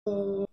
Allahu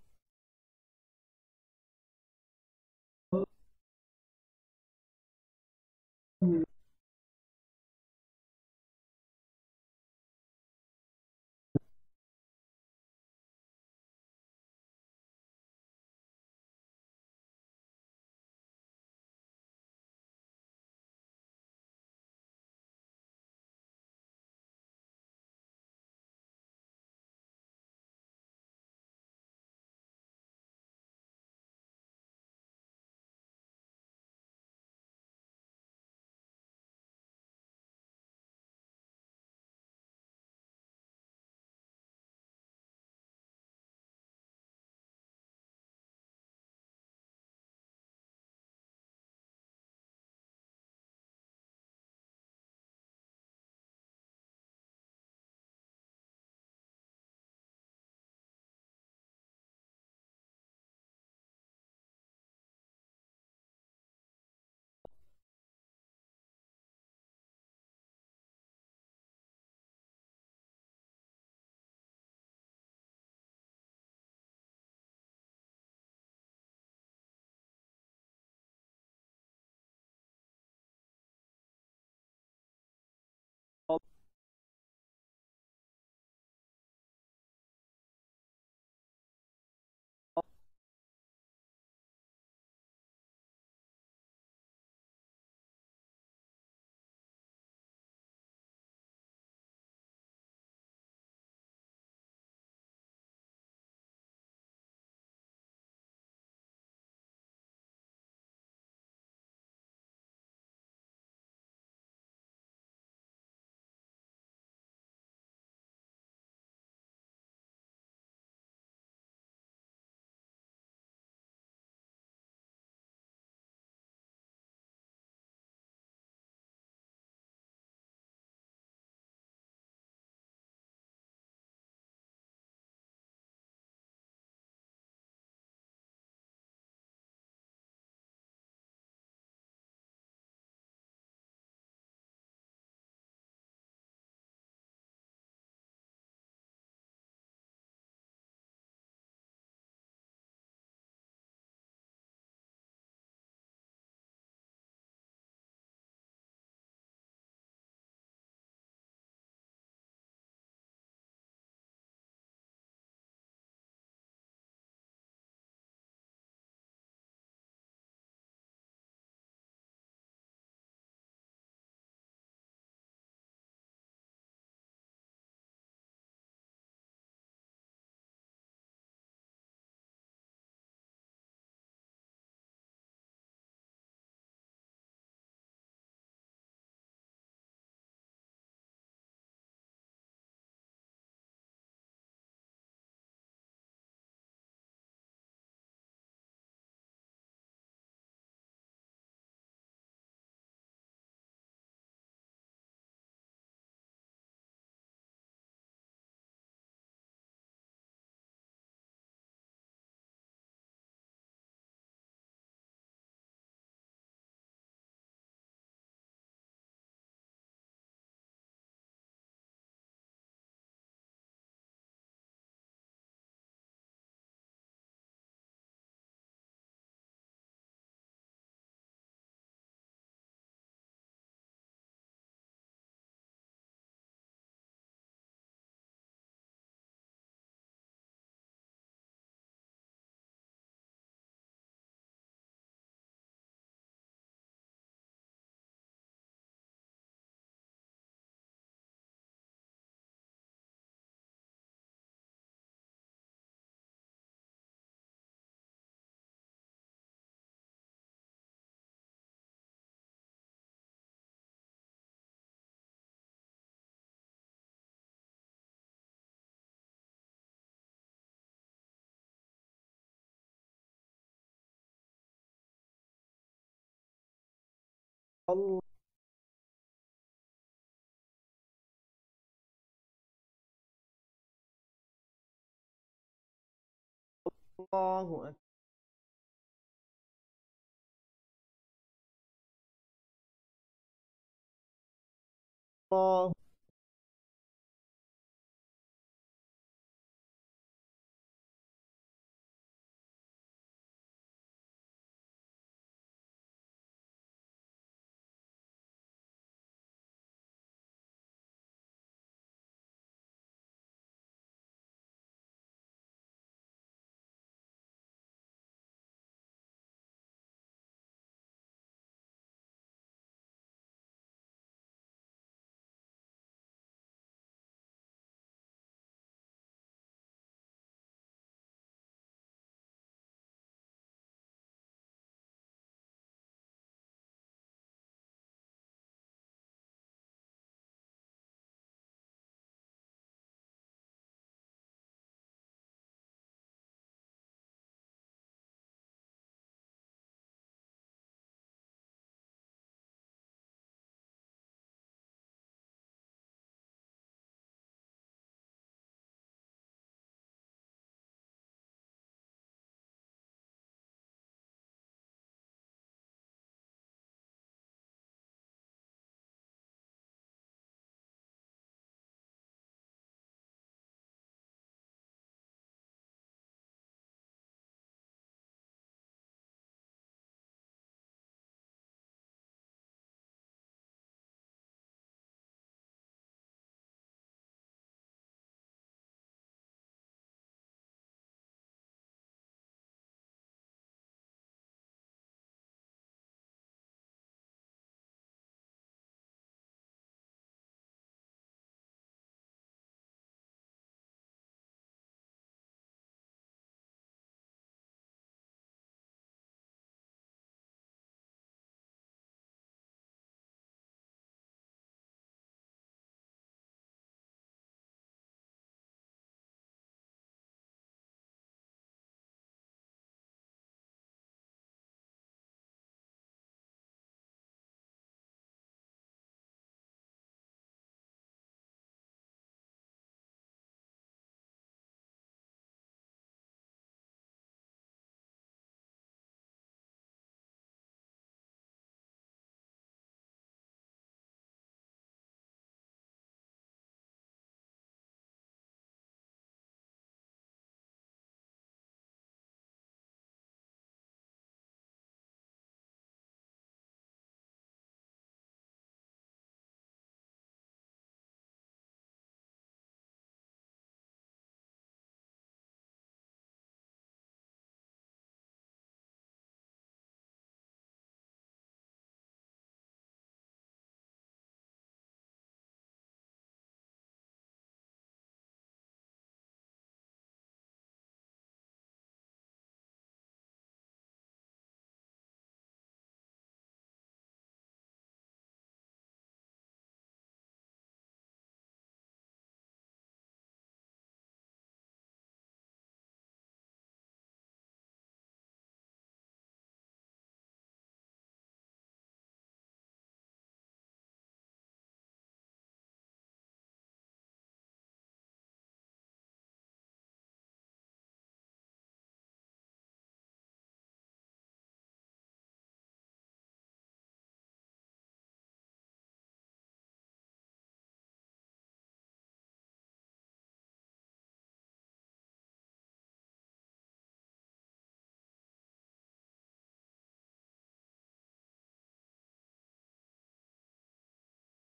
Akbar.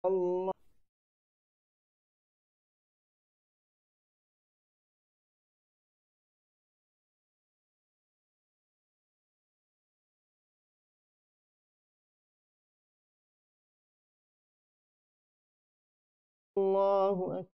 Allah. Allahu Akbar.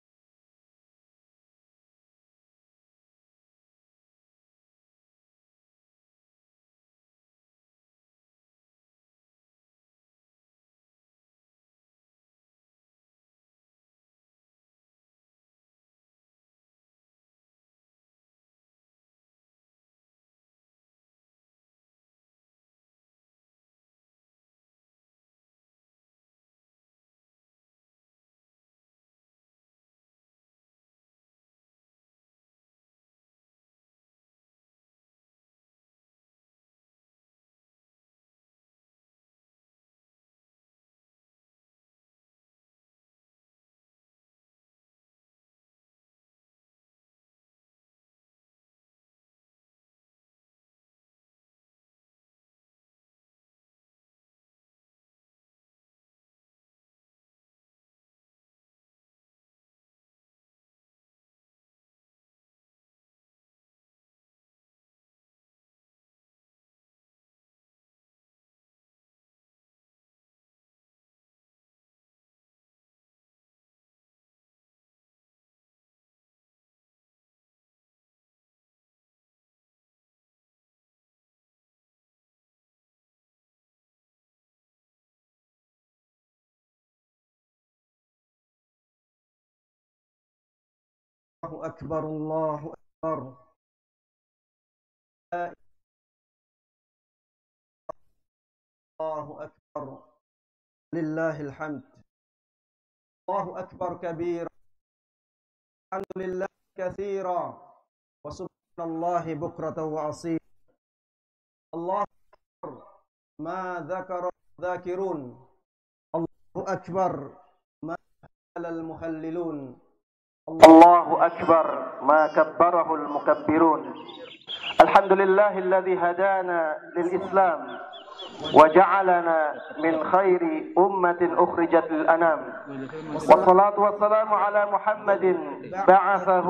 Allahu Akbar, Allahu Akbar. Allahu Akbar. Lillahil hamd. Allahu Akbar kabira. Alhamdulillah katsira. Wa subhanallahi bukratan wa asila. Allahu Akbar. Ma dzakara dzakirun. Allahu Akbar. Ma halal muhallilun. الله أكبر ما كبره المكبرون. الحمد لله الذي هدانا للإسلام وجعلنا من خير أمة أخرجت للأنام، والصلاة والسلام على محمد بعثه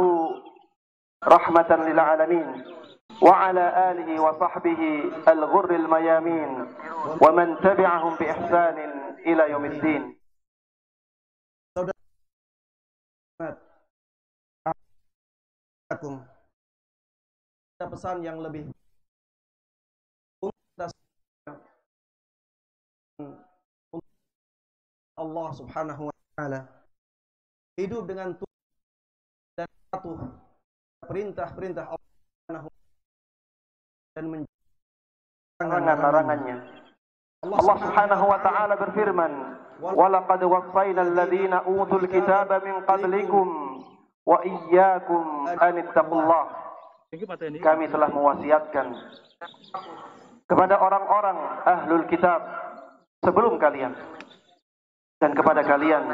رحمة للعالمين وعلى آله وصحبه الغر الميامين ومن تبعهم بإحسان إلى يوم الدين. Ada pesan yang lebih Allah Subhanahu wa taala, hidup dengan dan patuh perintah-perintah Allah Subhanahu dan menjalankan larangannya. Allah Subhanahu wa taala berfirman, "Walaqad wassayna alladziina utul kitaba min qablikum wa iyyakum an ittaqullah." Kami telah mewasiatkan kepada orang-orang ahlul kitab sebelum kalian dan kepada kalian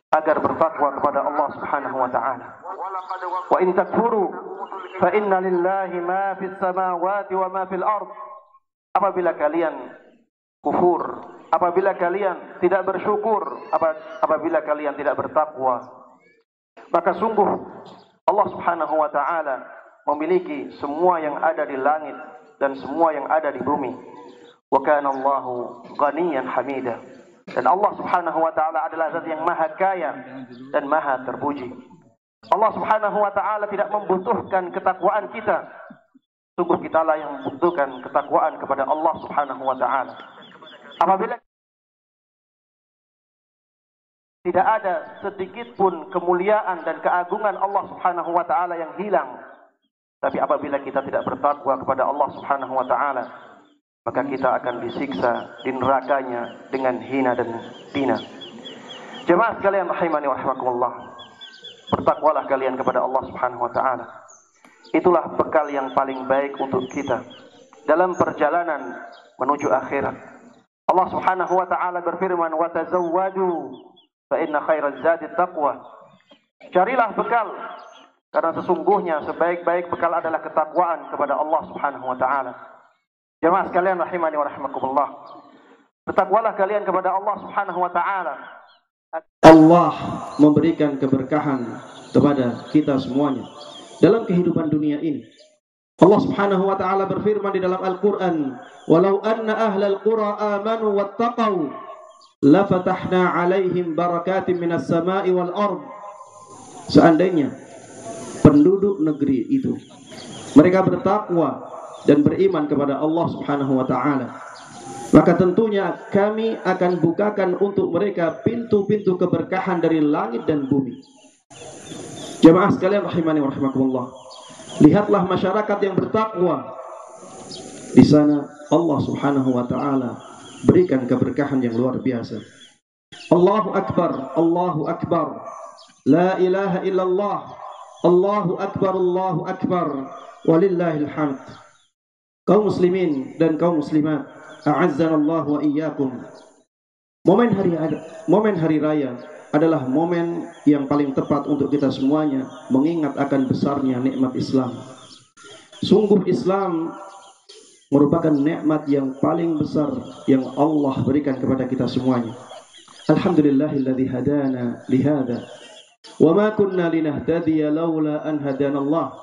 agar bertakwa kepada Allah Subhanahu wa taala. Wa in takfuru fa inna lillahi ma fis samawati wa ma fil ard. Apabila kalian kufur, apabila kalian tidak bersyukur, apabila kalian tidak bertakwa, maka sungguh Allah Subhanahu wa taala memiliki semua yang ada di langit dan semua yang ada di bumi. Wa kana Allahu ghaniyan hamida. Dan Allah Subhanahu wa taala adalah zat yang maha kaya dan maha terpuji. Allah Subhanahu wa taala tidak membutuhkan ketakwaan kita. Sungguh kitalah yang membutuhkan ketakwaan kepada Allah Subhanahu wa taala. Apabila tidak ada sedikit pun kemuliaan dan keagungan Allah Subhanahu wa taala yang hilang, tapi apabila kita tidak bertakwa kepada Allah Subhanahu wa taala, maka kita akan disiksa di nerakanya dengan hina dan hina. Jemaah sekalian rahimani wa rahimakumullah, bertakwalah kalian kepada Allah Subhanahu wa taala. Itulah bekal yang paling baik untuk kita dalam perjalanan menuju akhirat. Allah Subhanahu wa taala berfirman, "Wa tazawwadu fa inna khairaz zadi taqwa." Carilah bekal, karena sesungguhnya sebaik-baik bekal adalah ketakwaan kepada Allah Subhanahu wa taala. Jemaah sekalian rahimani wa rahimakumullah, bertakwalah kalian kepada Allah Subhanahu wa taala Allah memberikan keberkahan kepada kita semuanya dalam kehidupan dunia ini. Allah Subhanahu wa taala berfirman di dalam Al-Qur'an, "Walau anna ahlal qura amanu wattaqau la fatahna 'alaihim barakatin minas sama'i wal ard." Seandainya penduduk negeri itu mereka bertakwa dan beriman kepada Allah Subhanahu wa taala, maka tentunya kami akan bukakan untuk mereka pintu-pintu keberkahan dari langit dan bumi. Jamaah sekalian rahimani wa rahimakumullah, lihatlah masyarakat yang bertakwa. Di sana Allah Subhanahu wa taala berikan keberkahan yang luar biasa. Allahu akbar, Allahu akbar. La ilaha illallah. Allahu akbar, Allahu akbar. Walillahil hamd. Kaum muslimin dan kaum muslimat, a'azzanallahu wa iyyakum. Momen hari raya adalah momen yang paling tepat untuk kita semuanya mengingat akan besarnya nikmat Islam. Sungguh Islam merupakan nikmat yang paling besar yang Allah berikan kepada kita semuanya. Alhamdulillahilladzi hadana lihada wa ma kunna linahtadiya laula an hadanallah.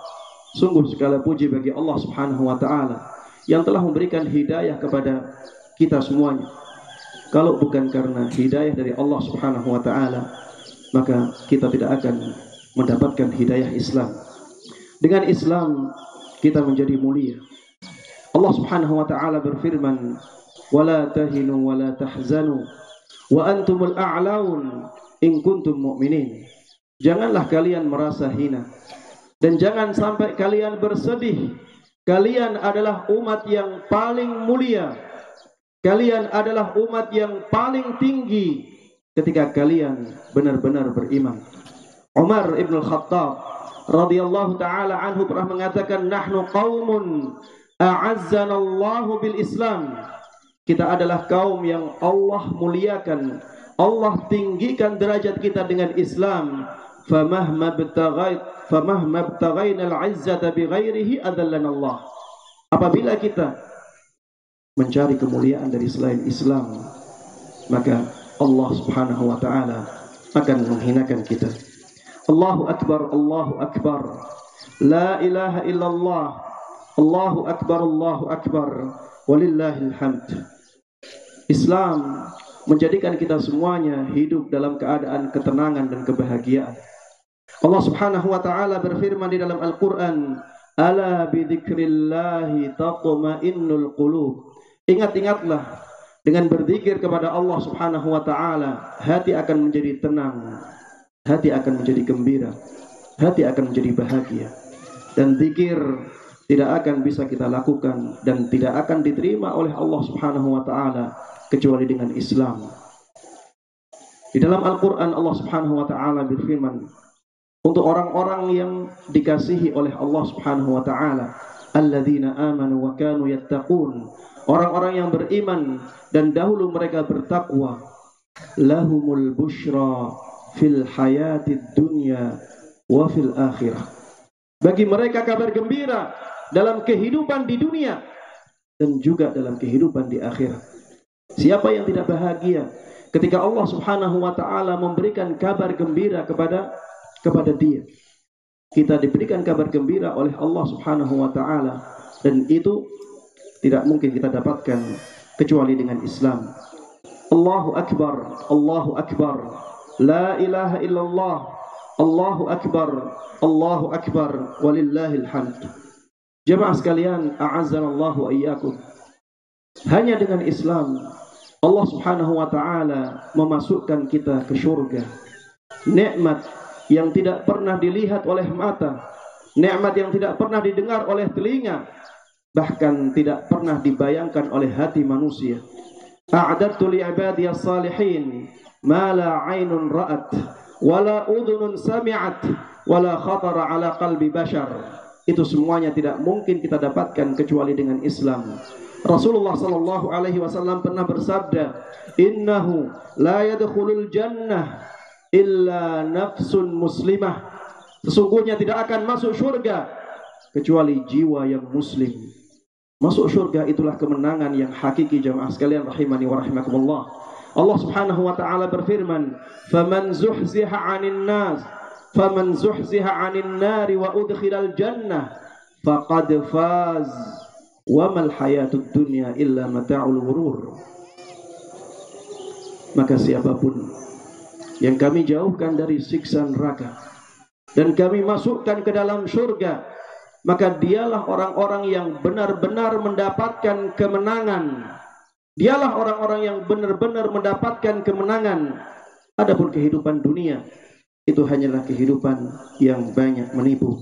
Sungguh segala puji bagi Allah Subhanahu wa taala yang telah memberikan hidayah kepada kita semuanya. Kalau bukan karena hidayah dari Allah Subhanahu wa taala, maka kita tidak akan mendapatkan hidayah Islam. Dengan Islam kita menjadi mulia. Allah Subhanahu wa taala berfirman, "Wala tahinu wala tahzanu wa antumul a'laun in kuntum mu'minin." Janganlah kalian merasa hina dan jangan sampai kalian bersedih. Kalian adalah umat yang paling mulia. Kalian adalah umat yang paling tinggi ketika kalian benar-benar beriman. Umar ibn al-Khattab radhiyallahu taala anhu pernah mengatakan, "Nahnu qaumun a'azzanallahu bil Islam." Kita adalah kaum yang Allah muliakan, Allah tinggikan derajat kita dengan Islam. Famahma btaghaina al-'izzata bighairihi adzallana Allah. Apabila kita mencari kemuliaan dari selain Islam, maka Allah Subhanahu wa taala akan menghinakan kita. Allahu akbar, Allahu akbar. La ilaha illallah. Allahu akbar, Allahu akbar. Walillahil hamd. Islam menjadikan kita semuanya hidup dalam keadaan ketenangan dan kebahagiaan. Allah Subhanahu wa taala berfirman di dalam Al-Qur'an, "Ala bi dzikrillahi tatma'innul qulub." Ingat-ingatlah, dengan berzikir kepada Allah Subhanahu wa taala, hati akan menjadi tenang, hati akan menjadi gembira, hati akan menjadi bahagia. Dan zikir tidak akan bisa kita lakukan dan tidak akan diterima oleh Allah Subhanahu wa taala kecuali dengan Islam. Di dalam Al-Qur'an Allah Subhanahu wa taala berfirman untuk orang-orang yang dikasihi oleh Allah Subhanahu wa taala, alladzina amanu wa kanu yattaqun. Orang-orang yang beriman dan dahulu mereka bertakwa, lahumul busyra fil hayatid dunya wa fil akhirah. Bagi mereka kabar gembira dalam kehidupan di dunia dan juga dalam kehidupan di akhirat. Siapa yang tidak bahagia ketika Allah Subhanahu wa taala memberikan kabar gembira kepada dia? Kita diberikan kabar gembira oleh Allah Subhanahu wa taala dan itu tidak mungkin kita dapatkan kecuali dengan Islam. Allahu akbar, Allahu akbar. La ilaha illallah. Allahu akbar, Allahu akbar. Walillahil hamd. Jemaah sekalian, a'azzanallahu wa iyyakum. Hanya dengan Islam Allah Subhanahu wa taala memasukkan kita ke surga. Nikmat yang tidak pernah dilihat oleh mata, nikmat yang tidak pernah didengar oleh telinga, bahkan tidak pernah dibayangkan oleh hati manusia. A'dadtu li'ibadiyas salihin ma la 'ainun ra'at wa la udhunun sami'at wa la khatara 'ala qalbi bashar. Itu semuanya tidak mungkin kita dapatkan kecuali dengan Islam. Rasulullah sallallahu alaihi wasallam pernah bersabda, "Innahu la yadkhulul jannah illa nafsun muslimah." Sesungguhnya tidak akan masuk surga kecuali jiwa yang muslim. Masuk surga itulah kemenangan yang hakiki, jamaah sekalian rahimani wa rahimakumullah. Allah Subhanahu wa taala berfirman, "Faman zuhziha 'anil nas, faman zuhziha 'anil nari wa udkhilal jannah, faqad faz, wa mal hayatud dunya illa mata'ul ghurur." Maka siapapun yang kami jauhkan dari siksa neraka dan kami masukkan ke dalam surga, maka dialah orang-orang yang benar-benar mendapatkan kemenangan. Dialah orang-orang yang benar-benar mendapatkan kemenangan. Adapun kehidupan dunia itu hanyalah kehidupan yang banyak menipu.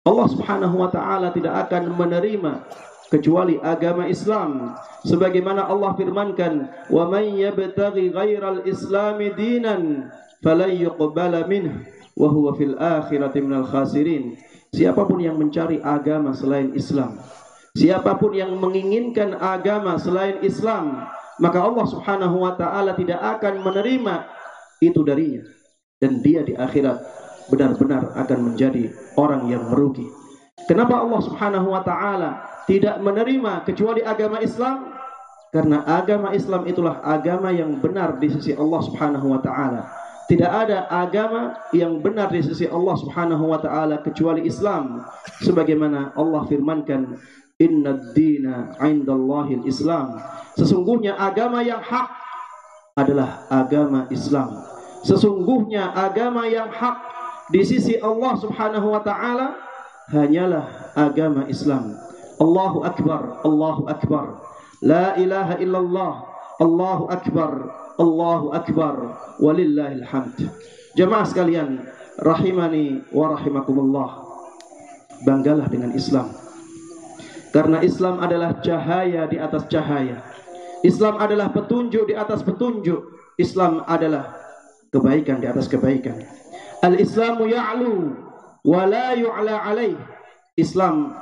Allah Subhanahu wa taala tidak akan menerima kecuali agama Islam, sebagaimana Allah firmankan, "Wa may yabtaghi ghairal islami dinan falan yuqbala minhu wa huwa fil akhirati minal khasirin." Siapapun yang mencari agama selain Islam, siapapun yang menginginkan agama selain Islam, maka Allah Subhanahu wa taala tidak akan menerima itu darinya, dan dia di akhirat benar-benar akan menjadi orang yang merugi. Kenapa Allah Subhanahu wa taala tidak menerima kecuali agama Islam? Karena agama Islam itulah agama yang benar di sisi Allah Subhanahu wa taala. Tidak ada agama yang benar di sisi Allah Subhanahu wa taala kecuali Islam. Sebagaimana Allah firmankan, "Innad dina 'indallahil Islam." Sesungguhnya agama yang hak adalah agama Islam. Sesungguhnya agama yang hak di sisi Allah Subhanahu wa taala hanyalah agama Islam. Allahu akbar, Allahu akbar. La ilaha illallah, Allahu akbar, Allahu akbar, walillahil hamd. Jemaah sekalian, rahimani wa rahimakumullah. Banggalah dengan Islam. Karena Islam adalah cahaya di atas cahaya. Islam adalah petunjuk di atas petunjuk. Islam adalah kebaikan di atas kebaikan. Al-Islamu ya'lu wa la yu'la alaih. Islam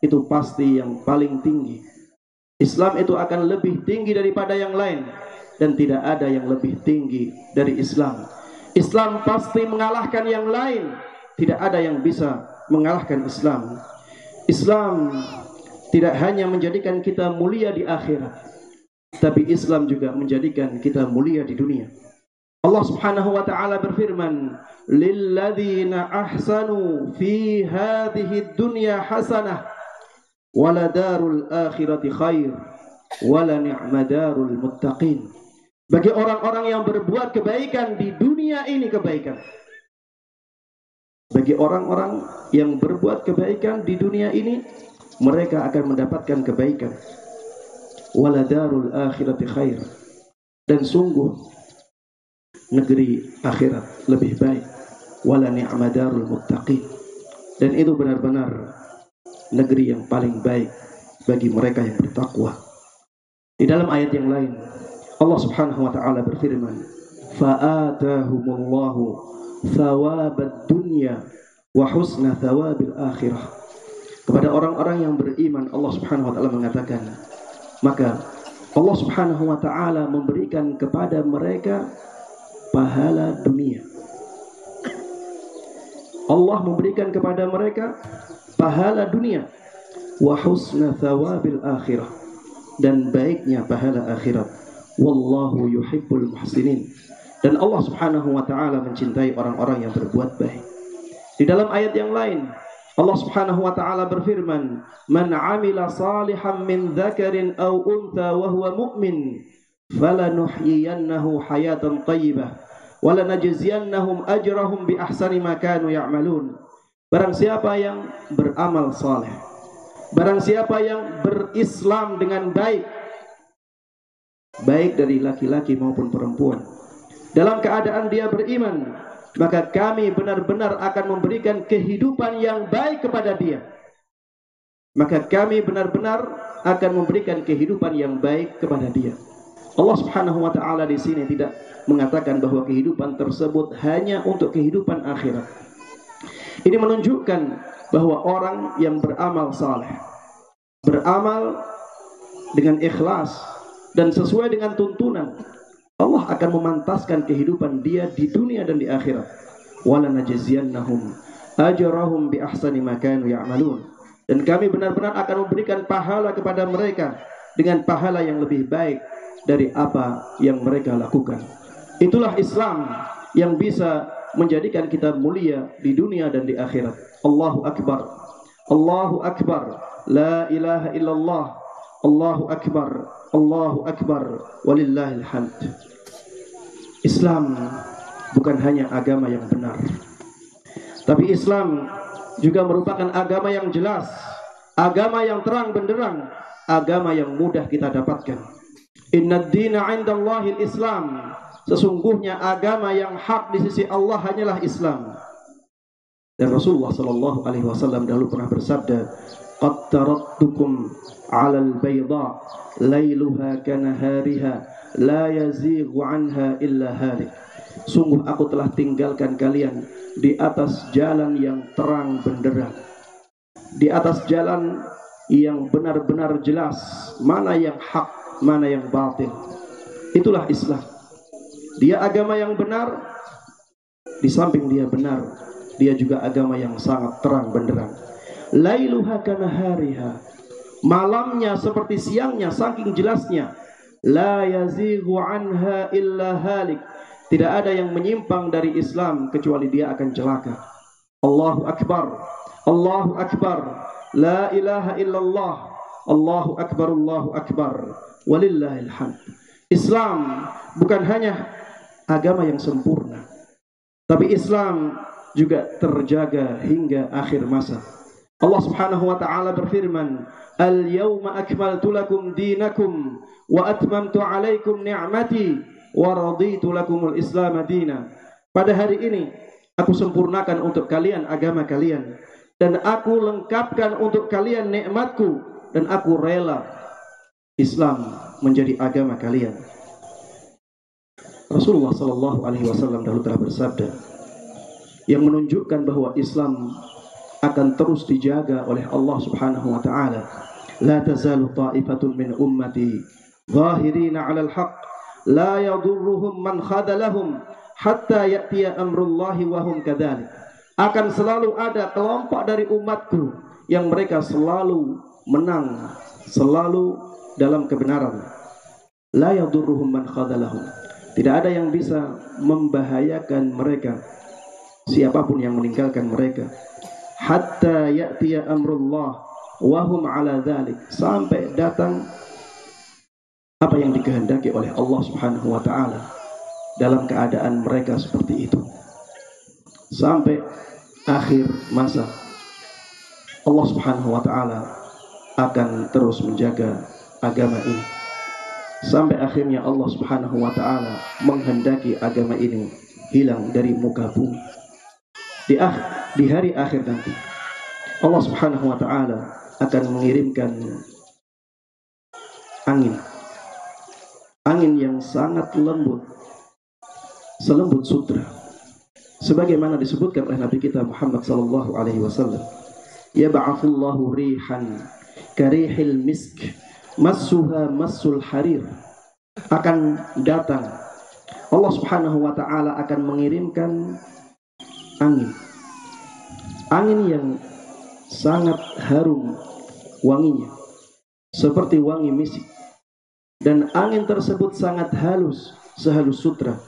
itu pasti yang paling tinggi. Islam itu akan lebih tinggi daripada yang lain, dan tidak ada yang lebih tinggi dari Islam. Islam pasti mengalahkan yang lain. Tidak ada yang bisa mengalahkan Islam. Islam tidak hanya menjadikan kita mulia di akhirat, tapi Islam juga menjadikan kita mulia di dunia. Allah Subhanahu wa taala berfirman, "Lilladzina ahsanu fi hadhihi dunya hasanah wala darul akhirati khair wala ni'ma darul muttaqin." Bagi orang-orang yang berbuat kebaikan di dunia ini kebaikan. Bagi orang-orang yang berbuat kebaikan di dunia ini, mereka akan mendapatkan kebaikan. Wala darul akhirati khair, dan sungguh negeri akhirat lebih baik. Wala ni'ma darul muttaqin, dan itu benar-benar negeri yang paling baik bagi mereka yang bertakwa. Di dalam ayat yang lain, Allah Subhanahu wa taala berfirman, "Fa'atahumullahu thawabad dunya wa husna thawabil akhirah." Kepada orang-orang yang beriman, Allah Subhanahu wa taala mengatakan, maka Allah Subhanahu wa taala memberikan kepada mereka pahala dunia. Allah memberikan kepada mereka pahala dunia, wa husna thawabil akhirah, dan baiknya pahala akhirat. Wallahu yuhibbul muhsinin, dan Allah Subhanahu wa taala mencintai orang-orang yang berbuat baik. Di dalam ayat yang lain, Allah Subhanahu wa taala berfirman, "Man 'amila salihan min dzakarin aw untha wa huwa mu'min, falanuhyiyannahu hayatan thayyibah wa lanajziyannahum ajrahum bi ahsani ma kanu ya'malun." Barang siapa yang beramal saleh, barang siapa yang berislam dengan baik, baik dari laki-laki maupun perempuan, dalam keadaan dia beriman, maka kami benar-benar akan memberikan kehidupan yang baik kepada dia. Maka kami benar-benar akan memberikan kehidupan yang baik kepada dia. Allah Subhanahu wa taala di sini tidak mengatakan bahwa kehidupan tersebut hanya untuk kehidupan akhirat. Ini menunjukkan bahwa orang yang beramal saleh, beramal dengan ikhlas dan sesuai dengan tuntunan, Allah akan memantaskan kehidupan dia di dunia dan di akhirat. Wala najziyannahum ajrahum bi ahsani ma kanu ya'malun. Dan kami benar-benar akan memberikan pahala kepada mereka dengan pahala yang lebih baik dari apa yang mereka lakukan. Itulah Islam yang bisa menjadikan kita mulia di dunia dan di akhirat. Allahu Akbar, Allahu Akbar, la ilaha illallah, Allahu Akbar, Allahu Akbar, walillahil hamd. Islam bukan hanya agama yang benar, tapi Islam juga merupakan agama yang jelas, agama yang terang benderang, agama yang mudah kita dapatkan. Innad dina 'indallahil Islam. Sesungguhnya agama yang hak di sisi Allah hanyalah Islam. Dan Rasulullah sallallahu alaihi wasallam dahulu pernah bersabda, "Qad taraktukum 'alal bayda, lailuha kanahariha, la yazighu 'anha illa halik." Sungguh aku telah tinggalkan kalian di atas jalan yang terang benderang, di atas jalan yang benar-benar jelas, mana yang hak, mana yang batil. Itulah Islam. Dia agama yang benar, di samping dia benar, dia juga agama yang sangat terang benderang. Lailuha kanahariha, malamnya seperti siangnya, saking jelasnya. La yazighu anha illa halik, tidak ada yang menyimpang dari Islam kecuali dia akan celaka. Allahu Akbar, Allahu Akbar, la ilaha illallah, Allahu Akbar, Allahu Akbar, walillahil hamd. Islam bukan hanya agama yang sempurna, tapi Islam juga terjaga hingga akhir masa. Allah Subhanahu wa taala berfirman, "Al-yawma akmaltu lakum dinakum wa atmamtu 'alaikum ni'mati wa raditu lakumul Islam madina." Pada hari ini aku sempurnakan untuk kalian agama kalian, dan aku lengkapkan untuk kalian nikmatku, dan aku rela Islam menjadi agama kalian. Rasulullah sallallahu alaihi wasallam dahulu telah bersabda yang menunjukkan bahwa Islam akan terus dijaga oleh Allah Subhanahu wa taala. La tazalu ta'ifatun min ummati zahirina 'alal haqq la yadurruhum man khadalahum hatta ya'tiya amrullahi wa hum kadzalik. Akan selalu ada kelompok dari umatku yang mereka selalu menang, selalu dalam kebenaran. La yadurruhum man khadalahum. Tidak ada yang bisa membahayakan mereka, siapapun yang meninggalkan mereka. Hatta ya'tiya amrullah wa hum 'ala dzalik, sampai datang apa yang dikehendaki oleh Allah Subhanahu wa taala dalam keadaan mereka seperti itu. Sampai akhir masa Allah Subhanahu wa taala akan terus menjaga agama ini sampai akhirnya Allah Subhanahu wa taala menghendaki agama ini hilang dari muka bumi. Di hari akhir nanti Allah Subhanahu wa taala akan mengirimkan angin yang sangat lembut, selembut sutra, sebagaimana disebutkan oleh Nabi kita Muhammad sallallahu alaihi wasallam, yab'athullahu rihan karihil misk massuha massul harir. Akan datang Allah Subhanahu wa taala akan mengirimkan angin yang sangat harum wanginya seperti wangi misik, dan angin tersebut sangat halus sehalus sutra.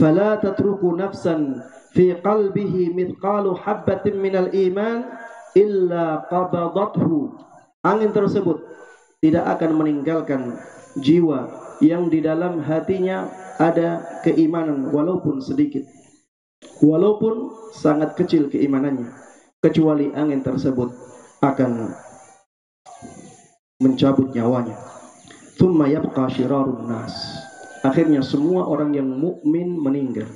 Fala tatruku nafsan fi qalbihi mithqalu habbatin minal iman illa qabadathu. Angin tersebut tidak akan meninggalkan jiwa yang di dalam hatinya ada keimanan walaupun sedikit, walaupun sangat kecil keimanannya, kecuali angin tersebut akan mencabut nyawanya. Thumma yabqa syirarun nas. Akhirnya semua orang yang mukmin meninggal.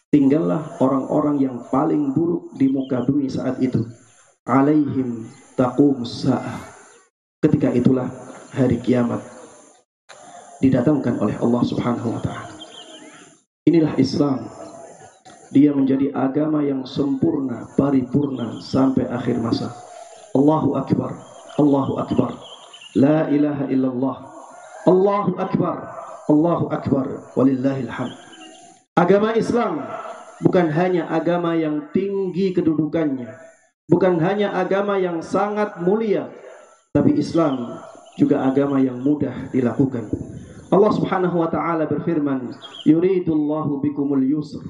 Tinggallah orang-orang yang paling buruk di muka bumi saat itu. Alaihim taqumus sa'ah. Ketika itulah hari kiamat didatangkan oleh Allah Subhanahu wa taala. Inilah Islam. Dia menjadi agama yang sempurna, paripurna sampai akhir masa. Allahu Akbar, Allahu Akbar, la ilaha illallah, Allahu Akbar, Allahu Akbar, walillahil hamd. Agama Islam bukan hanya agama yang tinggi kedudukannya, bukan hanya agama yang sangat mulia, tapi Islam juga agama yang mudah dilakukan. Allah Subhanahu wa taala berfirman, yuridullahu bikumul yusr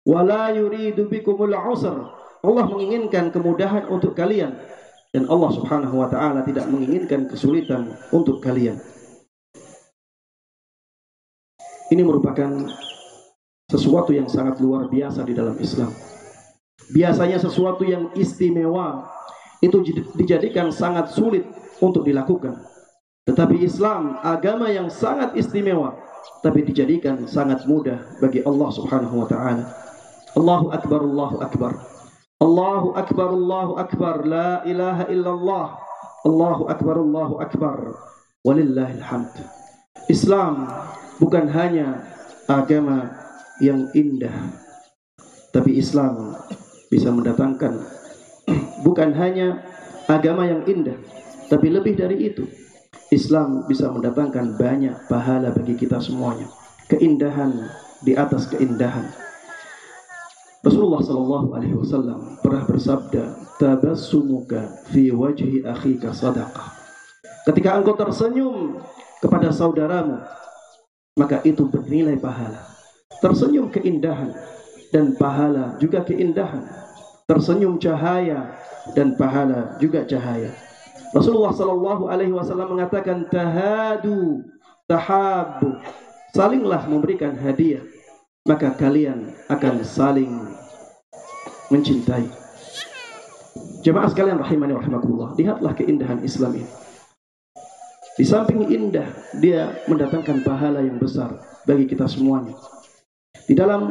wa la yuridu bikumul usr. Allah menginginkan kemudahan untuk kalian dan Allah Subhanahu wa taala tidak menginginkan kesulitan untuk kalian. Ini merupakan sesuatu yang sangat luar biasa di dalam Islam. Biasanya sesuatu yang istimewa itu dijadikan sangat sulit untuk dilakukan. Tetapi Islam, agama yang sangat istimewa, tapi dijadikan sangat mudah bagi Allah Subhanahu wa taala. Allahu akbar, Allahu akbar. Allahu akbar, Allahu akbar. La ilaha illallah. Allahu akbar, Allahu akbar. Walillahil hamd. Islam bukan hanya agama yang indah, tapi Islam bisa mendatangkan bukan hanya agama yang indah, tapi lebih dari itu, Islam bisa mendatangkan banyak pahala bagi kita semuanya. Keindahan di atas keindahan. Rasulullah sallallahu alaihi wasallam pernah bersabda, tabassumuka fi wajhi akhika sadaqah. Ketika engkau tersenyum kepada saudaramu, maka itu bernilai pahala. Tersenyum keindahan dan pahala juga keindahan. Tersenyum cahaya dan pahala juga cahaya. Rasulullah sallallahu alaihi wasallam mengatakan, tahadu tahabbu. Salinglah memberikan hadiah, maka kalian akan saling mencintai. Jemaah sekalian rahimani wa rahimakumullah, lihatlah keindahan Islam ini. Di samping indah, dia mendatangkan pahala yang besar bagi kita semuanya. Di dalam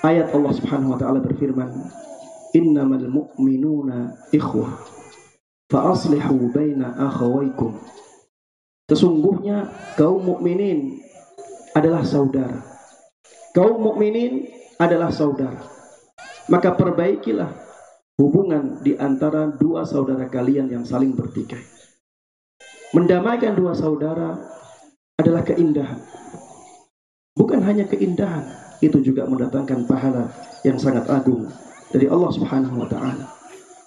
ayat Allah Subhanahu wa taala berfirman, innamal mu'minuna ikhwah fa aslihu baina akhawaykum. Sesungguhnya kaum mukminin adalah saudara. Kaum mukminin adalah saudara. Maka perbaikilah hubungan di antara dua saudara kalian yang saling bertikai. Mendamaikan dua saudara adalah keindahan. Bukan hanya keindahan, itu juga mendatangkan pahala yang sangat agung dari Allah Subhanahu wa taala.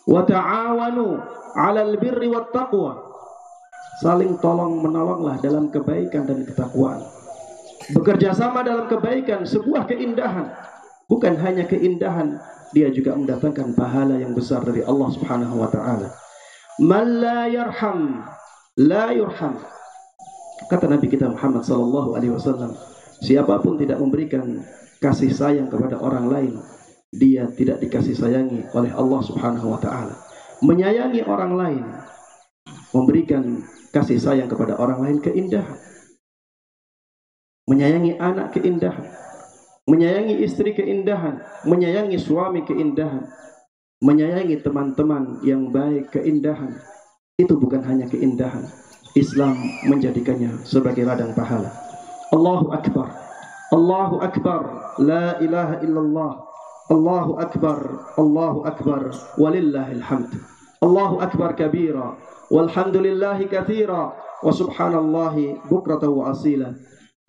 Wa ta'awanu 'alal birri wat taqwa. Saling tolong menolonglah dalam kebaikan dan ketakwaan. Bekerja sama dalam kebaikan, sebuah keindahan. Bukan hanya keindahan, dia juga mendatangkan pahala yang besar dari Allah Subhanahu wa taala. Man la yarham la yurham. Kata Nabi kita Muhammad sallallahu alaihi wasallam, siapapun tidak memberikan kasih sayang kepada orang lain, dia tidak dikasih sayangi oleh Allah Subhanahu wa taala. Menyayangi orang lain, memberikan kasih sayang kepada orang lain keindahan. Menyayangi anak keindahan, menyayangi istri keindahan, menyayangi suami keindahan, menyayangi teman-teman yang baik keindahan. Itu bukan hanya keindahan, Islam menjadikannya sebagai ladang pahala. Allahu akbar, Allahu akbar, la ilaha illallah, Allahu akbar, walillahil hamd. Allahu akbar kabira, walhamdulillahi katsira, wa subhanallahi bukratan wa asila.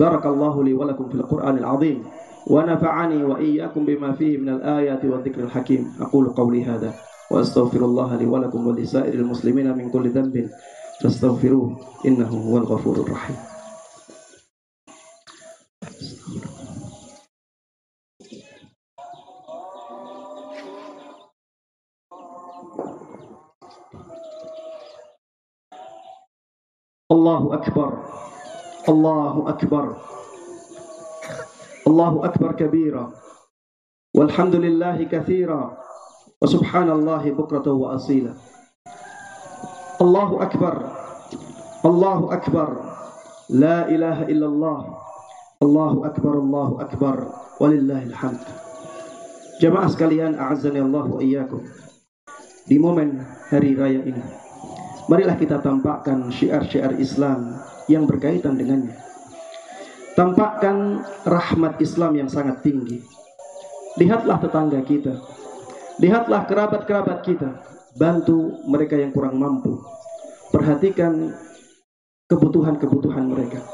Barakallahu li wa lakum fil Qur'anil azim, wa nafa'ani wa iyyakum bima fihi minal ayati wa dzikril hakim. Aqulu qawli hadza wa astaghfirullaha li wa lakum wa lisairil muslimina min kulli dhanbin fastaghfiruhu innahu huwal ghafurur rahim. Allahu akbar, Allahu akbar, Allahu akbar kabira, walhamdulillahi katsira, wa subhanallahi bukratan wa asila. Allahu akbar, Allahu akbar, la ilaha illallah, Allahu akbar, walillahil hamd. Jamaah sekalian, a'azzani Allah wa iyyakum. Di momen hari raya ini, marilah kita tampakkan syiar-syiar Islam yang berkaitan dengannya. Tampakkan rahmat Islam yang sangat tinggi. Lihatlah tetangga kita, lihatlah kerabat-kerabat kita, bantu mereka yang kurang mampu. Perhatikan kebutuhan-kebutuhan mereka.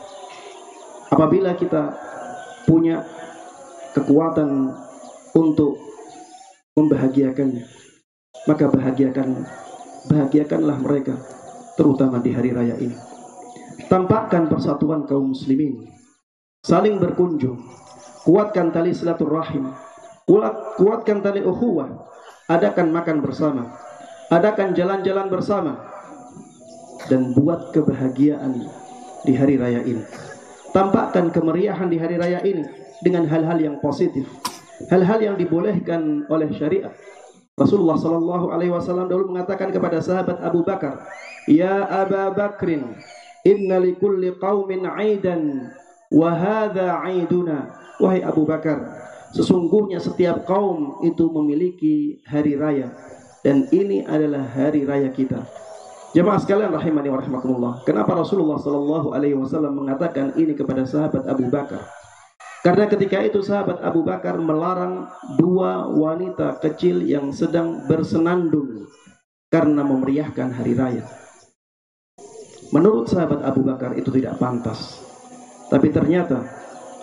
Apabila kita punya kekuatan untuk membahagiakannya, maka bahagiakanlah mereka, terutama di hari raya ini. tampakkan persatuan kaum muslimin, saling berkunjung, kuatkan tali silaturahim, kuatkan tali ukhuwah, adakan makan bersama, adakan jalan-jalan bersama, dan buat kebahagiaan di hari raya ini. Tampakkan kemeriahan di hari raya ini dengan hal-hal yang positif, hal-hal yang dibolehkan oleh syariat. Rasulullah sallallahu alaihi wasallam dahulu mengatakan kepada sahabat Abu Bakar, "Ya Aba Bakrin, inna likulli qaumin 'aidan wa hadza 'aiduna." Wahai Abu Bakar, sesungguhnya setiap kaum itu memiliki hari raya dan ini adalah hari raya kita. Jemaah sekalian rahimani wa rahimakumullah. Kenapa Rasulullah sallallahu alaihi wasallam mengatakan ini kepada sahabat Abu Bakar? Karena ketika itu sahabat Abu Bakar melarang dua wanita kecil yang sedang bersenandung karena memeriahkan hari raya. Menurut sahabat Abu Bakar itu tidak pantas. Tapi ternyata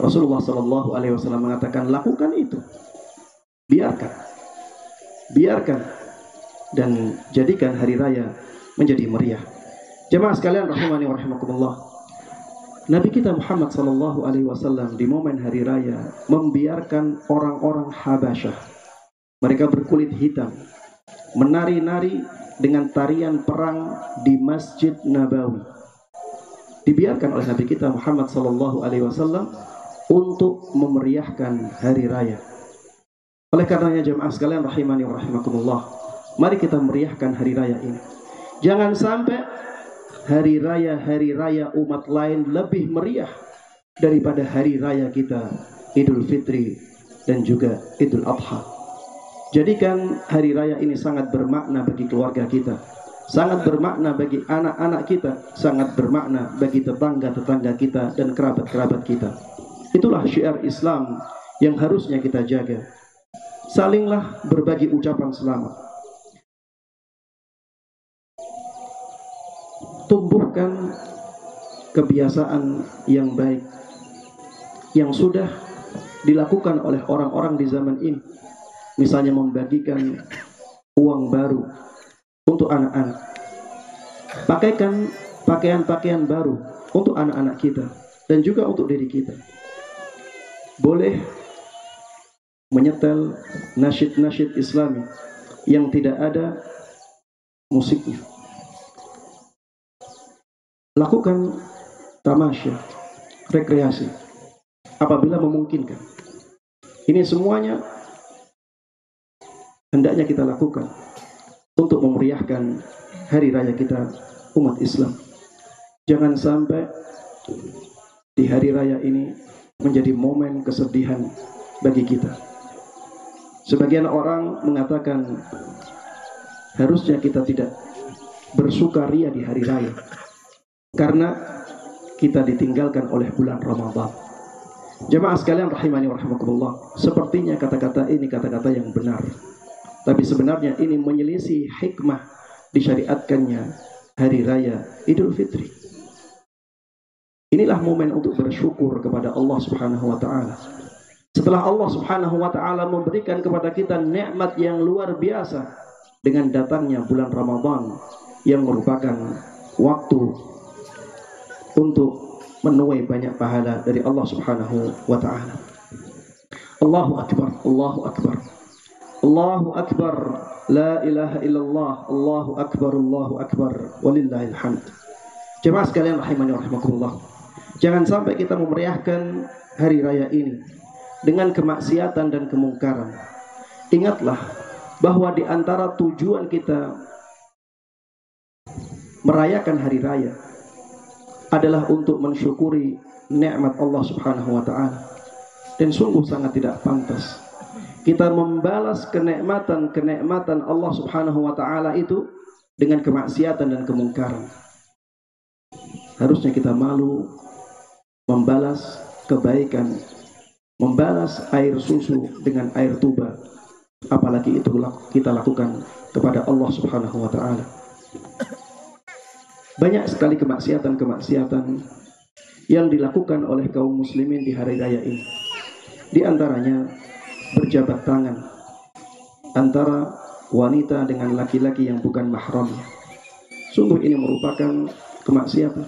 Rasulullah sallallahu alaihi wasallam mengatakan lakukan itu. Biarkan dan jadikan hari raya menjadi meriah. Jemaah sekalian rahimani wa rahimakumullah. Nabi kita Muhammad sallallahu alaihi wasallam di momen hari raya membiarkan orang-orang Habasyah, mereka berkulit hitam, menari-nari dengan tarian perang di Masjid Nabawi. Dibiarkan oleh Nabi kita Muhammad sallallahu alaihi wasallam untuk memeriahkan hari raya. Oleh karenanya jemaah sekalian rahimani wa rahimakumullah, mari kita meriahkan hari raya ini. Jangan sampai hari raya umat lain lebih meriah daripada hari raya kita Idul Fitri dan juga Idul Adha. Jadikan hari raya ini sangat bermakna bagi keluarga kita, sangat bermakna bagi anak-anak kita, sangat bermakna bagi tetangga-tetangga kita dan kerabat-kerabat kita. Itulah syiar Islam yang harusnya kita jaga. Salinglah berbagi ucapan selamat. Tumbuhkan kebiasaan yang baik yang sudah dilakukan oleh orang-orang di zaman ini. Misalnya membagikan uang baru untuk anak-anak. Pakaikan pakaian-pakaian baru untuk anak-anak kita dan juga untuk diri kita. Boleh menyetel nasyid-nasyid Islami yang tidak ada musiknya. Lakukan tamasya, rekreasi apabila memungkinkan. Ini semuanya hendaknya kita lakukan untuk memeriahkan hari raya kita umat Islam. Jangan sampai di hari raya ini menjadi momen kesedihan bagi kita. Sebagian orang mengatakan harusnya kita tidak bersukaria di hari raya karena kita ditinggalkan oleh bulan Ramadan. Jemaah sekalian rahimani wa rahimakumullah, sepertinya kata-kata ini kata-kata yang benar. Tapi sebenarnya ini menyelisih hikmah disyariatkannya hari raya Idul Fitri. Inilah momen untuk bersyukur kepada Allah Subhanahu wa taala. Setelah Allah Subhanahu wa taala memberikan kepada kita nikmat yang luar biasa dengan datangnya bulan Ramadan yang merupakan waktu untuk menuai banyak pahala dari Allah Subhanahu wa taala. Allahu akbar, Allahu akbar. Allahu akbar, la ilaha illallah, Allahu akbar, walillahil hamd. Jemaah sekalian rahimani wa rahimakumullah. Jangan sampai kita memeriahkan hari raya ini dengan kemaksiatan dan kemungkaran. Ingatlah bahwa di antara tujuan kita merayakan hari raya adalah untuk mensyukuri nikmat Allah Subhanahu wa taala. Dan sungguh sangat tidak pantas kita membalas kenikmatan Allah Subhanahu wa taala itu dengan kemaksiatan dan kemungkaran. Harusnya kita malu membalas kebaikan, membalas air susu dengan air tuba, apalagi itu kita lakukan kepada Allah Subhanahu wa taala. Banyak sekali kemaksiatan-kemaksiatan yang dilakukan oleh kaum muslimin di hari raya ini. Di antaranya berjabat tangan antara wanita dengan laki-laki yang bukan mahramnya. Sungguh ini merupakan kemaksiatan.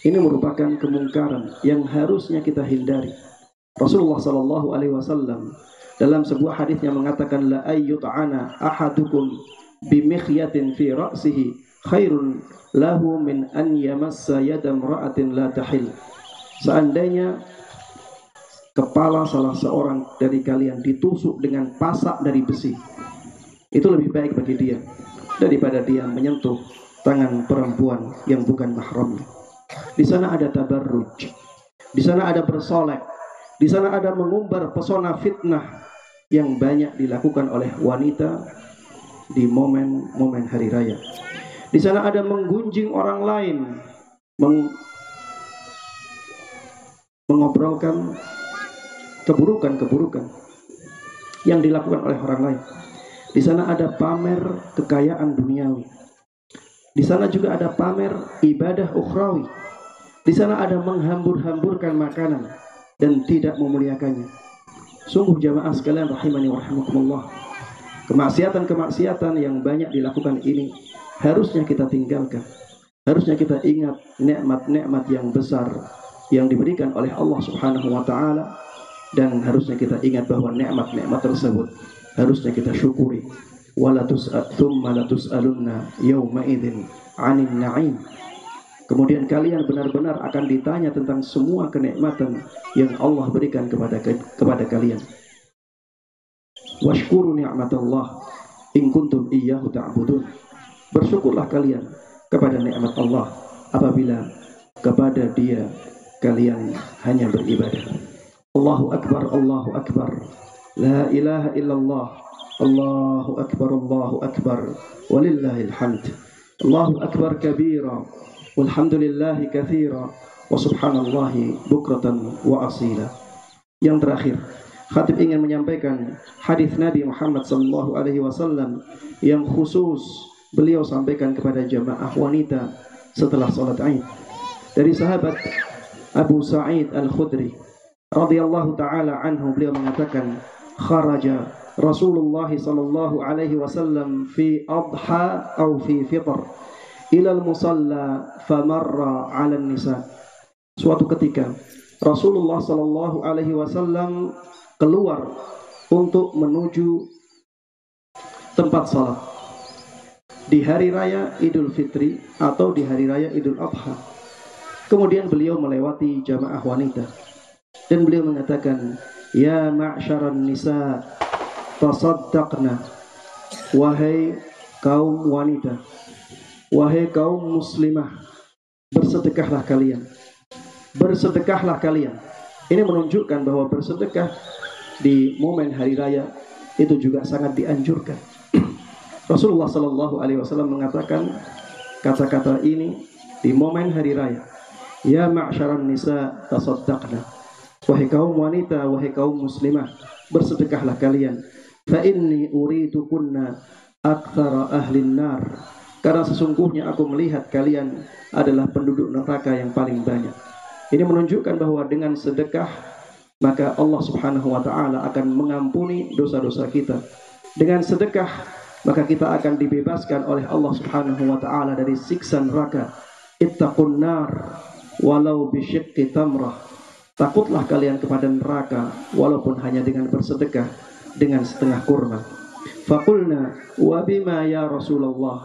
Ini merupakan kemungkaran yang harusnya kita hindari. Rasulullah sallallahu alaihi wasallam dalam sebuah hadisnya mengatakan, la ayyut'ana ahadukum bimikhyatin fi ra'sihi khairun lahu min an yamassa yada imra'atin la tahil. Seandainya kepala salah seorang dari kalian ditusuk dengan pasak dari besi, itu lebih baik bagi dia daripada dia menyentuh tangan perempuan yang bukan mahramnya. Di sana ada tabarruj, di sana ada bersolek, di sana ada mengumbar pesona fitnah yang banyak dilakukan oleh wanita di momen-momen hari raya. Di sana ada menggunjing orang lain, mengobrolkan keburukan-keburukan yang dilakukan oleh orang lain. Di sana ada pamer kekayaan duniawi. Di sana juga ada pamer ibadah ukhrawi. Di sana ada menghambur-hamburkan makanan dan tidak memuliakannya. Sungguh jamaah sekalian rahimani wa rahimakumullah, kemaksiatan-kemaksiatan yang banyak dilakukan ini harusnya kita tinggalkan. Harusnya kita ingat nikmat-nikmat yang besar yang diberikan oleh Allah Subhanahu wa taala, dan harusnya kita ingat bahwa nikmat-nikmat tersebut harusnya kita syukuri. Wala thumma la tus'alunna yawma idzin 'anil na'im. Kemudian kalian benar-benar akan ditanya tentang semua kenikmatan yang Allah berikan kepada kalian. Washkuru ni'matallah in kuntum iyyahu ta'budun. Bersyukurlah kalian kepada nikmat Allah apabila kepada Dia kalian hanya beribadah. Allahu akbar, Allahu akbar. La ilaha illallah. Allahu akbar, walillahil hamd. Allahu akbar kabira, walhamdulillahi katsira, wa subhanallahi bukratan wa asila. Yang terakhir, khatib ingin menyampaikan hadis Nabi Muhammad sallallahu alaihi wasallam yang khusus beliau sampaikan kepada jamaah wanita setelah salat Id. Dari sahabat Abu Sa'id Al-Khudri radhiyallahu taala anhu, beliau mengatakan, kharaja Rasulullah sallallahu alaihi wasallam fi adha atau fi fitr ila al-musalla famarra 'ala an-nisa. Suatu ketika Rasulullah sallallahu alaihi wasallam keluar untuk menuju tempat salat di hari raya Idul Fitri atau di hari raya Idul Adha. Kemudian beliau melewati jamaah wanita dan beliau mengatakan, ya ma'syaran nisa tasaddaqna, wahai kaum wanita, wahai kaum muslimah, bersedekahlah kalian, bersedekahlah kalian. Ini menunjukkan bahwa bersedekah di momen hari raya itu juga sangat dianjurkan. Rasulullah sallallahu alaihi wasallam mengatakan kata-kata ini di momen hari raya. Ya ma'syaran nisa tasaddaqna, wahai kaum wanita, wahai kaum muslimah, bersedekahlah kalian. Fa inni uritukunna aktsara ahlin nar, karena sesungguhnya aku melihat kalian adalah penduduk neraka yang paling banyak. Ini menunjukkan bahwa dengan sedekah maka Allah Subhanahu wa taala akan mengampuni dosa-dosa kita. Dengan sedekah maka kita akan dibebaskan oleh Allah Subhanahu wa taala dari siksa neraka. Ittaqun nar walau bisyiqqi tamrah. Takutlah kalian kepada neraka walaupun hanya dengan bersedekah dengan setengah kurma. Faqulna wa bima ya Rasulullah.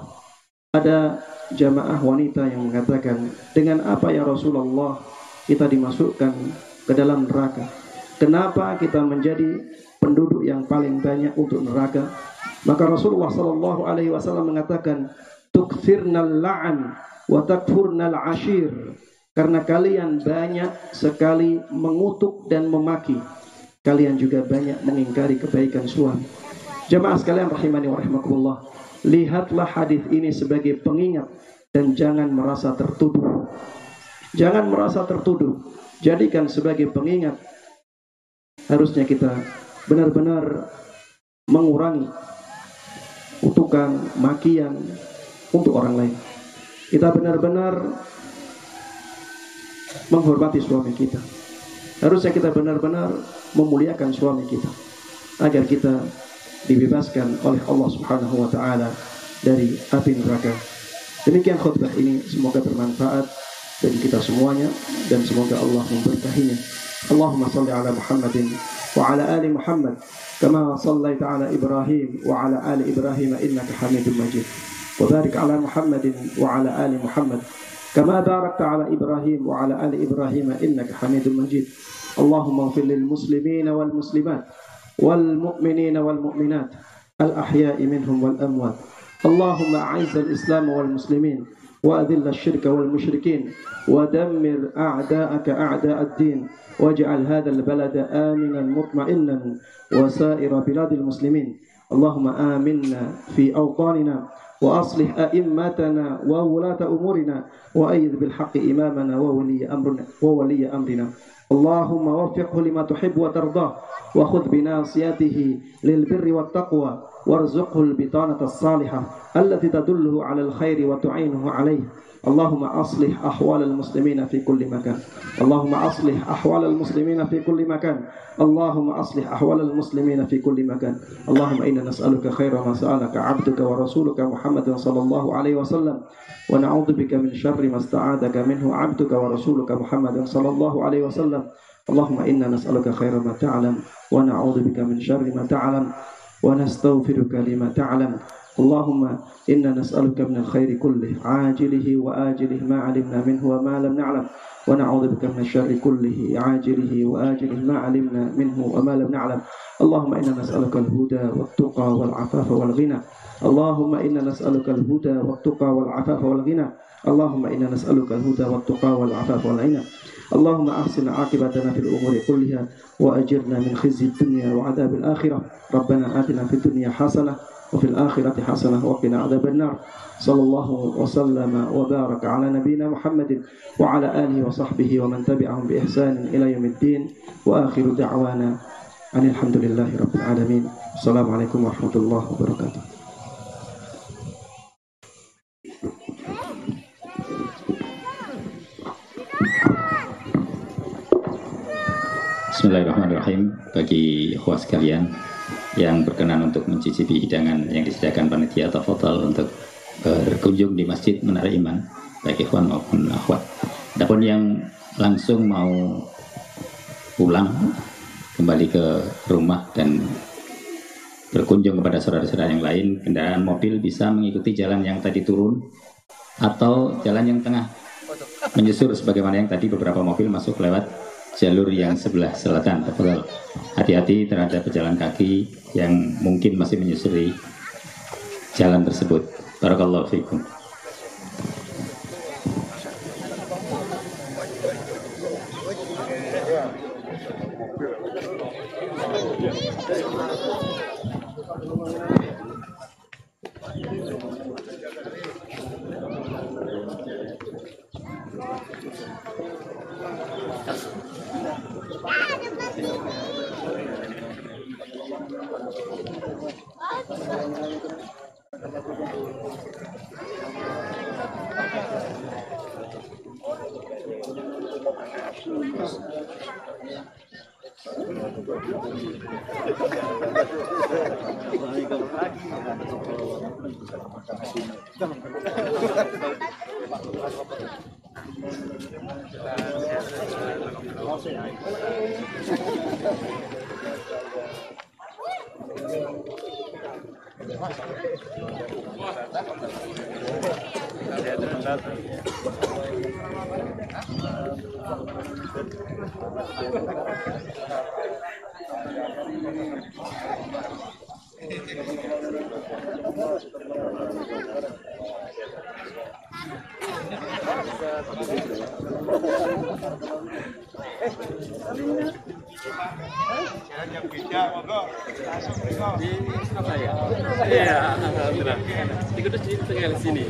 Ada jamaah wanita yang mengatakan, dengan apa ya Rasulullah kita dimasukkan ke dalam neraka? Kenapa kita menjadi penduduk yang paling banyak untuk neraka? Maka Rasulullah sallallahu alaihi wasallam mengatakan, tukthirnal la'an wa takfurnal ashir. Karena kalian banyak sekali mengutuk dan memaki, kalian juga banyak mengingkari kebaikan suami. Jamaah sekalian rahimani wa rahimakumullah, lihatlah hadis ini sebagai pengingat dan jangan merasa tertuduh. Jangan merasa tertuduh, jadikan sebagai pengingat. Harusnya kita benar-benar mengurangi kutukan, makian untuk orang lain. Kita benar-benar menghormati suami kita. Harusnya kita benar-benar memuliakan suami kita agar kita dibebaskan oleh Allah Subhanahu wa taala dari api neraka. Demikian khutbah ini, semoga bermanfaat. bagi kita semuanya, dan semoga Allah memberkahinya. Allahumma salli ala Muhammadin wa ala ali Muhammad kama sallaita ala Ibrahim wa ala ali Ibrahim innaka Hamidum Majid. Wa barik ala Muhammadin wa ala ali Muhammad kama barakta ala Ibrahim wa ala ali Ibrahim innaka Hamidum Majid. Allahumma ighfir lil muslimina wal muslimat wal mu'minina wal mu'minat al ahya'i minhum wal amwat. Allahumma a'izz al Islam wal muslimin wa adhill asy-syirka wal musyrikin wa dammir a'da'aka a'da' ad-din waj'al hadzal balada aminan mutma'innan wa sa'ira biladil muslimin. Allahumma aminna fi awtanina wa aslih a'immatana wa wulata umurina wa ayyid bil haqqi imamana wa waliy amrina. Allahumma waffiqhu lima tuhibbu wa tardah wa khudh bi nasiyatihi lil birri wat taqwa warzuqhu al bitanata as-salihah allati tadulluhu 'ala al khairi wa tu'inuhu 'alayhi. Allahumma aslih ahwal al muslimina fi kulli makan. Allahumma aslih ahwal al muslimina fi kulli makan. Allahumma aslih ahwal al muslimina fi kulli makan. Allahumma inna nas'aluka khaira ma sa'alaka 'abduka wa rasuluka Muhammadin sallallahu alaihi wasallam wa na'udzubika min syarri ma sta'adaka minhu 'abduka wa rasuluka Muhammadin sallallahu alaihi wasallam. Allahumma inna nas'aluka khaira ma ta'lam wa na'udzubika min syarri ma ta'lam wa nastaghfiruka lima ta'lam. Allahumma inna nas'aluka min al-khairi kullih ajilihi wa ajilihi ma 'alimna minhu wa ma lam na'lam wa na'udzubika min asy-syarri kullihi ajilihi wa ajilihi ma 'alimna minhu wa ma lam na'lam. Allahumma inna nas'aluka al-huda wat-tuqa wal-'afafa wal-ghina. Allahumma inna nas'aluka al-huda wat-tuqa wal-'afafa wal-ghina. Allahumma inna nas'aluka al-huda wat-tuqa wal-'afafa wal-ghina. Allahumma ahsin 'aqibatana fil umuri kulliha wa ajirna min khizyi ad-dunya wa 'adzabil akhirah. Rabbana atina fid dunya hasanah wa fil akhirati hasanah wa qina 'adzabannar. Sallallahu wa sallama wa baraka ala nabiyyina Muhammadin wa ala alihi wa sahbihi wa man tabi'ahum bi ihsanin ila yaumiddin. Wa akhiru da'wana alhamdulillahi rabbil alamin. Assalamualaikum warahmatullahi wabarakatuh. Bismillahirrahmanirrahim. Bagi ikhwah sekalian yang berkenan untuk mencicipi hidangan yang disediakan panitia, tafadhol untuk berkunjung di Masjid Menara Iman, baik ikhwan maupun akhwat. Adapun yang langsung mau pulang kembali ke rumah dan berkunjung kepada saudara-saudara yang lain, kendaraan mobil bisa mengikuti jalan yang tadi turun atau jalan yang tengah menyusur sebagaimana yang tadi beberapa mobil masuk lewat jalur yang sebelah selatan. Hati-hati terhadap pejalan kaki yang mungkin masih menyusuri jalan tersebut. Barakallahu fiikum. Iya, alhamdulillah. Di Kudus tinggal di sini.